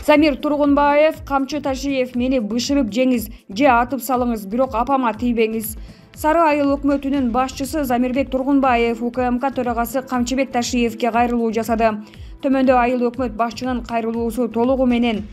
Замир Тургунбаев, Камчы Ташиев, мени бышырып жеңиз же атып салыңыз, бирок апама тийбеңиз. Сары айыл өкмөтүнүн башчысы Замирбек Тургунбаев УКМК төрагасы Камчыбек Ташиевке кайрылуу жасады. Төмөндө айыл өкмөт башчынын кайрылуусу толугу менен.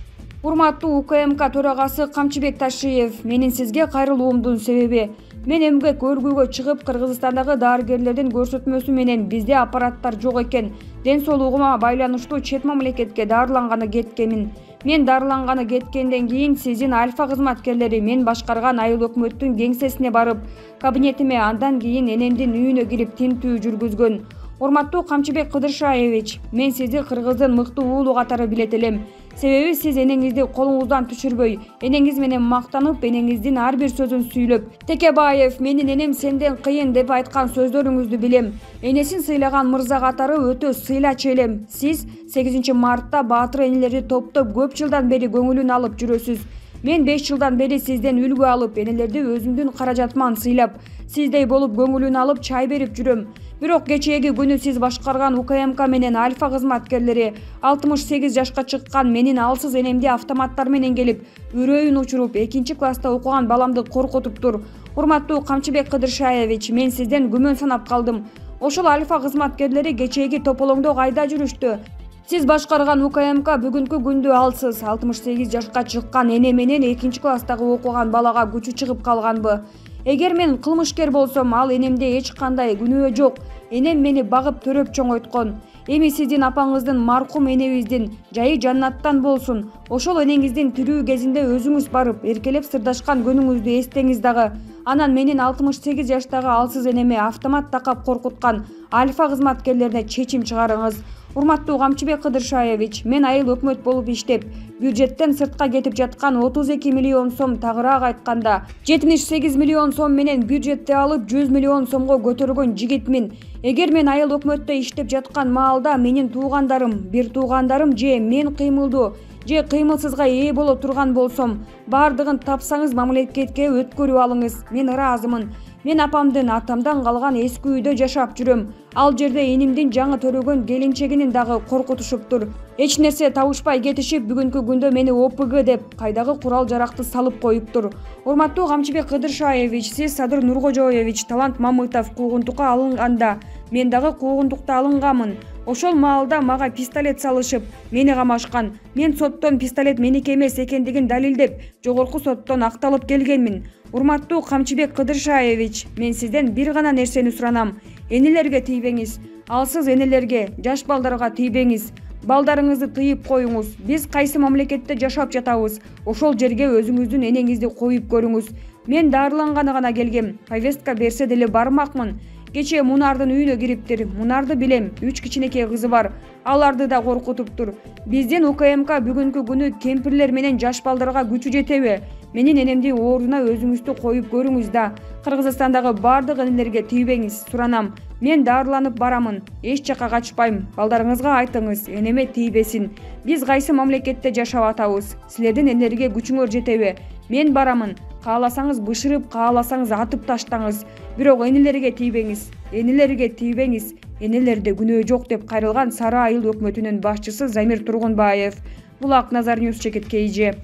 Урматтуу УКМК төрагасы Камчыбек Ташиев, менин сизге кайрылуумдун себеби мен эмгек өргүүгө чыгып Кыргызстандагы дарыгерлердин көрсөтмөсү менен бизде аппараттар жок экен. Ден соолугума байланыштуу чет мамлекетке дарыланганы кеткемин. Мен дарыланганы кеткенден кийин сиздин альфа кызматкерлери мен башкарган айыл өкмөттүн кеңсесине барып, кабинетиме, андан кийин энемдин үйүнө кирип тинтүү жүргүзгөн. Урматтуу Камчыбек Кыдыршаевич, мен сизди кыргыздын мыкты уулу катары билет элем. Себеби сиз энеңизди колуңуздан түшүрбөй, энеңиз менен мактанып, энеңиздин ар бир сөзүн сүйлөп, Текебаев, менин энем сенден кыйын деп айткан сөздөрүңүздү билем. Энесин сыйлаган мырза катары өтө сыйлачу элем. Сиз 8 мартта баатыр энелерди топтоп көп жылдан бери көңүлүн алып жүрөсүз. Мен 5 жылдан бери сизден үлгү алып, энелерди өзүмдүн каражатыман сыйлап, сиздей болуп көңүлүн алып чай берип жүрөм. Бирок кечээги күнү сиз башкарган УКМК менен альфа кызматкерлери 68 жашка чыккан менин алсыз энемди автоматтар менен келип, үрөйүн учуруп, 2-класста окуган баламды коркутуптур. Урматтуу Камчыбек Кыдыршаевич, мен сизден күмөн санап калдым. Ошол альфа кызматкерлери кечээги тополоңдо кайда жүрүштү? Сиз башкарган УКМК бүгүнкү күндө алсыз 68 жашка чыккан эне менен 2-класстагы окуган балага күчү чыгып калганбы? Эгер мен кылмышкер болсом, ал энемде эч кандай күнөө жок. Энем мени багып төрөп чоңойткон. Эми сиздин апаңыздын, маркум энебиздин жайы жаннаттан болсун. Ошол энеңиздин тирүү кезинде өзүңүз барып, эркелеп сырдашкан күнүңүздү эстеңиз дагы. Анан менин 68 жаштагы алсыз энеме автомат такап коркуткан альфа кызматкерлерине чечим чыгарыңыз. Урматтуу Камчыбек Кыдыршаевич, мен айыл өкмөт болуп иштеп, бюджеттен сыртка кетип жаткан 32 миллион сом, тагыраак айтканда 78 миллион сом менен бюджетти алып 100 миллион сомго көтөргөн жигитмин. Эгер мен айыл өкмөттө иштеп жаткан маалда менин туугандарым, бир туугандарым же мен кыймылдуу же кыймылсызга ээ боло турган болсом, бардыгын тапсаңыз мамлекетке өткөрүп алыңыз. Мен ыраазымын. Мен апамдын, атамдан калган эски үйдө жашап жүрөм. Ал жерде энимдин жаңы төрөгөн келинчегинин дагы коркутушуптур. Эч нерсе табышпай кетишип, бүгүнкү күндө мени ОПГ деп кайдагы курал жаракты салып коюптур. Урматтуу Камчыбек Кыдыршаевич, сиз Садыр Нуркожоевич, Талант Мамытов куугунтукка алынганда, мен дагы куугунтукта алынгамын. Ошол маалда мага пистолет салышып, мени камашкан. Мен соттон пистолет меники эмес экендигин далилдеп, жогорку соттон акталып келгенмин. Урматтуу Камчыбек Кыдыршаевич, мен сизден бир гана нерсени суранам. Энелерге тийбеңиз, алсыз энелерге, жаш балдарга тийбеңиз. Балдарыңызды тыйып коюңуз. Биз кайсы мамлекетте жашап жатабыз? Ошол жерге өзүңүздүн энеңизди коюп көрүңүз. Мен дарыланганы гана келгем. Повестка берсе деле бармакмын. Кечээ Мунардын үйүнө кириптир. Мунарды билем, 3 кичинекей кызы бар. Аларды да коркутуптур. Биздин УКМК бүгүнкү күнү кемпирлер менен жаш балдарга күчү жетеби? Менин энемди ордуна өзүңүздү коюп көрүңүз да. Кыргызстандагы бардык энелерге тийбеңиз, суранам. Мен дарыланып барамын. Эч жака качпайм. Балдарыңызга айтыңыз, энеме тийбесин. Биз кайсы мамлекетте жашап атабыз? Силердин энелерге күчүңөр жетеби? Мен барамын. Кааласаңыз бышырып, кааласаңыз атып таштаңыз. Бирок энелерге тийбеңиз. Энелерге тийбеңиз. Энелерде күнөө жок деп кайрылган Сары айыл өкмөтүнүн башчысы Замир Тургунбаев. Булак Назар Ньюс чекит KG.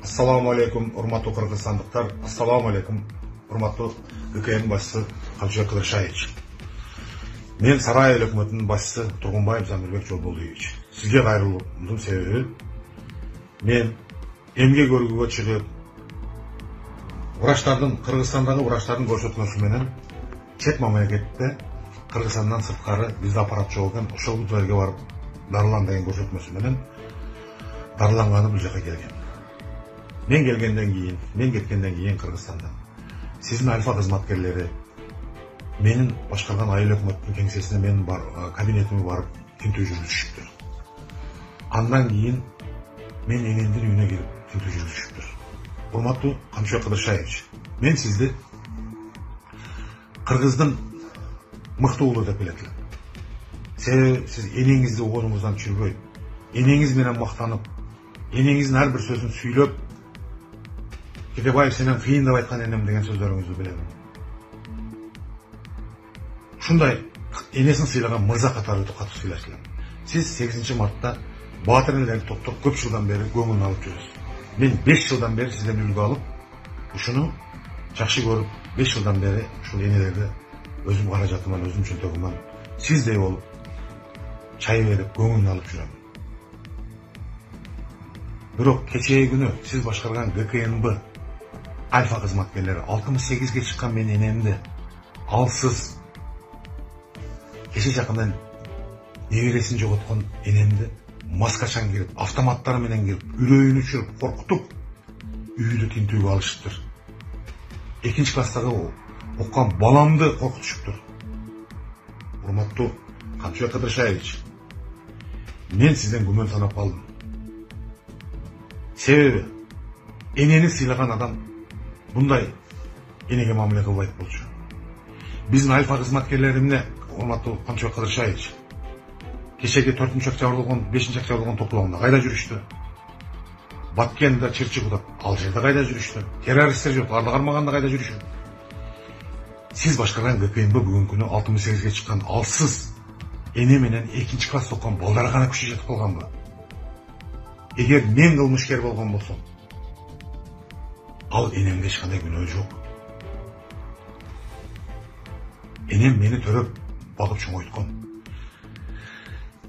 Ассаламу алейкум, урматтуу кыргызстандыктар. Ассаламу алейкум, урматтуу УКМ башчысы Камчыбек Кыдыршаевич. Мен Сары айыл өкмөтүнүн башчысы Тургунбаев Замирбек Жолболдуевич. Сизге кайрылуумдун себеби мен эмгек өргүүгө чыгып, Кыргызстандагы врачтардын көрсөтмөсү менен чет мамлекетте Кыргызстандан сырткары бизде аппарат жок экен, ошол жерге барып дарылан деген көрсөтмөсү менен дарыланганы бул жака келген. Мен келгенден кийин, мен кеткенден кийин Кыргызстандан сиздин альфа кызматкерлери менин башкарган айыл өкмөттүн кеңсесине менин кабинетиме барып тинтүү жүргүзүшүптүр. Андан кийин мен энемдин үйүнө кирип тинтүү жүргүзүшүптүр. Урматтуу Камчыбек Кыдыршаевич, мен сизди Кыргыздын мыкты уулу деп билет элем. Себеби сиз энеңизди колуңуздан түшүрбөй, энеңиз менен мактанып, энеңиздин ар бир сөзүн сүйлөп, Текебаев сенен кыйын деп айткан энем деген сөздөрүңүздү билем. Ушундай enесini сыйлаган мырза катары өтө катуу сыйлайсыздар. Сиз 8 мартта батыр энелерди топтоп көп жылдан бери көңүлүн алып жүрөсүз. Мен 5 жылдан бeri сизден үлгү алып, ушуну жакшы көрүп, 5 жылдан бeri ушул энелерди өзүм каражатыман, өзүм чөнтөгүмөн сиздей болуп чай берип көңүлүн алып жүрөм. Бирок кечеги күнү сиз башкарган ГКНБ Альфа кызматкерлери 68ге чыккан менин энемди алсыз кеше жакындан небересин жоготкон энемди маскачан кирип, автоматтары менен кирип, үрөйүн учуруп, коркутуп, үйдү тинтүүгө алышыптыр. 2 класстагы оккан баламды коркутушуптур. Урматтуу Камчыбек Кыдыршаевич, мен сизден күмөн санап калдым. Себеби энени сыйлаган адам bunday enege мамиле кылбайт болчу. Биздин Альфа кызматкерлери эмне, урматтуу Камчыбек Кыдыршаевич? Кечеги 4-октябрдын 5-октябрдын топтогунда кайда жүрүштү? Баткенде Чырчыгуда, Алжирде кайда жүрүштү? Террористтер жок, арды кармаганда кайда жүрүшүп? Сиз башкарган ГКНБ бүгүнкү күнү 68ге чыккан алсыз эне менен 2 класс окуган балдары гана күчү жетип калганбы? Эгер мен кылмышкер болгон болсом, ал энемде эч кандай күнөө жок. Энем мени төрөп, багып чоңойткон.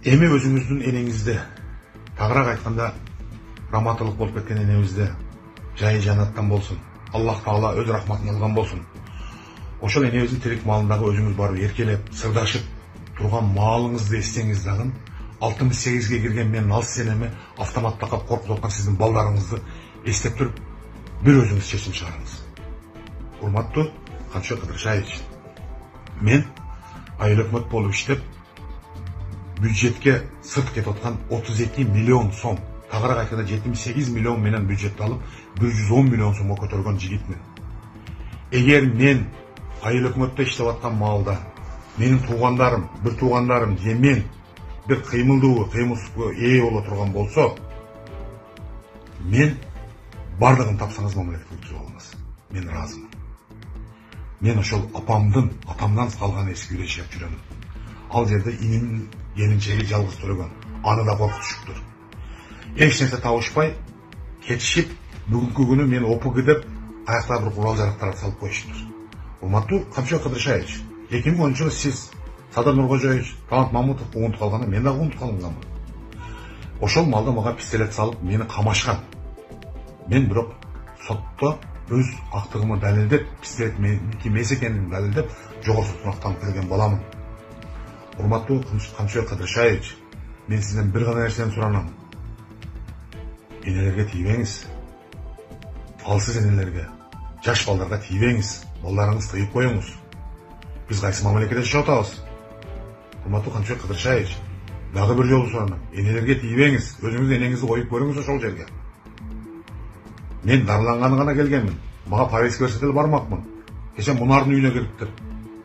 Эми өзүңүздүн энеңизде, тагыраак айтканда, раматылык болуп кеткен энебизде жайы жанаттан болсун. Аллах Таала өз рахматын алган болсун. Ошол энебиздин тирик маалындагы өзүңүз барып эркелеп, сырдашып турган маалыңызды эстеңиз дагы 68ге кирген менин алсыз энеме автоматта кап коркутуп аткан сиздин балдарыңызды эстеп туруп, бир өзүңүз чечим чыгарыңыз. Урматтуу Камчыбек Кыдыршаевич, мен айыл өкмөт болуп иштеп, бюджетке сырт кетип аткан 32 миллион сом, тагыраак айтканда 78 миллион менен бюджетти алып, 110 миллион сомго көтөргөн жигитмин. Эгер мен айыл өкмөттө иштеп аткан маалда менин туугандарым, бир туугандарым же мен бир кыймылдуу, кыймылсызга ээ боло турган болсо, мен бардыгын тапсаңыз мамлекет өткүзүп алыңыз. Мен ыраазымын. Мен ошол апамдын, атамдан калган эски үйдө жашап жүрөм. Ал жерде иним келинчеги жалгыз төрөгөн. Аны да коркутушуптур. Эч нерсе табышпай, кетишип, бүгүнкү күнү мен ОПГ деп аяктагы бир курал жарактарды салып коюштур. Урматтуу Камчыбек Кыдыршаевич, 2010-жылы сиз Садыр Нуркожоевич, Талант Мамутов угунтуп калганда, мен да угунтуп калганмын. Ошол малда мага пистолет салып, мени камашкан. Мен бирок сотто өз актыгымы далилдеп, пистолет меники эмес экенин далилдеп, жогорку соттун актанып келген баламын. Урматтуу Камчыбек Кыдыршаевич, мен сизден бир гана нерсени суранам. Энелерге тийбеңиз. Алсыз энелерге, жаш балдарга тийбеңиз. Балдарыңызды тыйып коюңуз. Биз кайсы мамлекетте жашап атабыз? Урматтуу Камчыбек Кыдыршаевич, дагы бир жолу суранам. Энелерге тийбеңиз. Өзүңүз энеңизди коюп көрүңүз ошол жерге. Мен дарыланганы гана келгенмин. Мага повестка берсе деле бармакмын. Кече Мунардын үйүнө кириптир.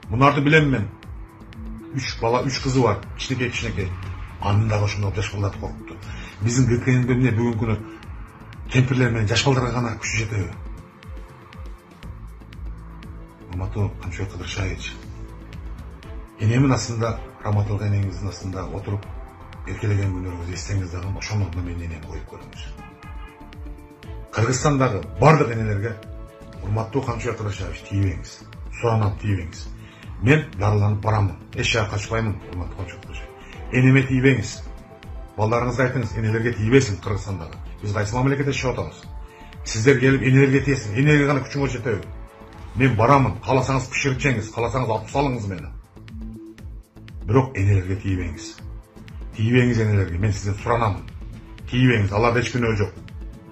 Мунарды билем мен. 3 бала, 3 кызы бар. Кичинекей. Анын дагы ошондой жаш балдарды коркутту. Биздин ГКНБ эмне бүгүнкү күнү кемпирлер менен жаш балдарга гана күчү жетеби? Урматтуу Камчыбек Кыдыршаевич, энемин астында, раматылык энеңиздин астында отуруп эркелеген күнүңүздү эстеңиз дагы ошондон менин энемди коюп көрүңүз. Кыргызстандагы бардык энелерге урматтуу Камчыбек Кыдыршаевич тийбеңиз. Суранам, тийбеңиз. Мен дарыланып барамын. Эч жака качпаймын, урматтуу Камчыбек Кыдыршаевич. Энеме тийбеңиз. Балдарыңызга айтыңыз, энелерге тийбесин Кыргызстандагы. Биз кайсы мамлекетте жашап атабыз? Сиздер келип энелерге тиесиң. Энелерге гана күчүңөр жетеби? Мен барамын. Кааласаңыз пиширип жеңиз, кааласаңыз атып салыңыз мени. Бирок энелерге тийбеңиз. Тийбеңиз энелерге. Мен сизден суранамын. Тийбеңиз. Аларда эч күнөө жок.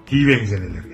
Тийбеңиз энелерге.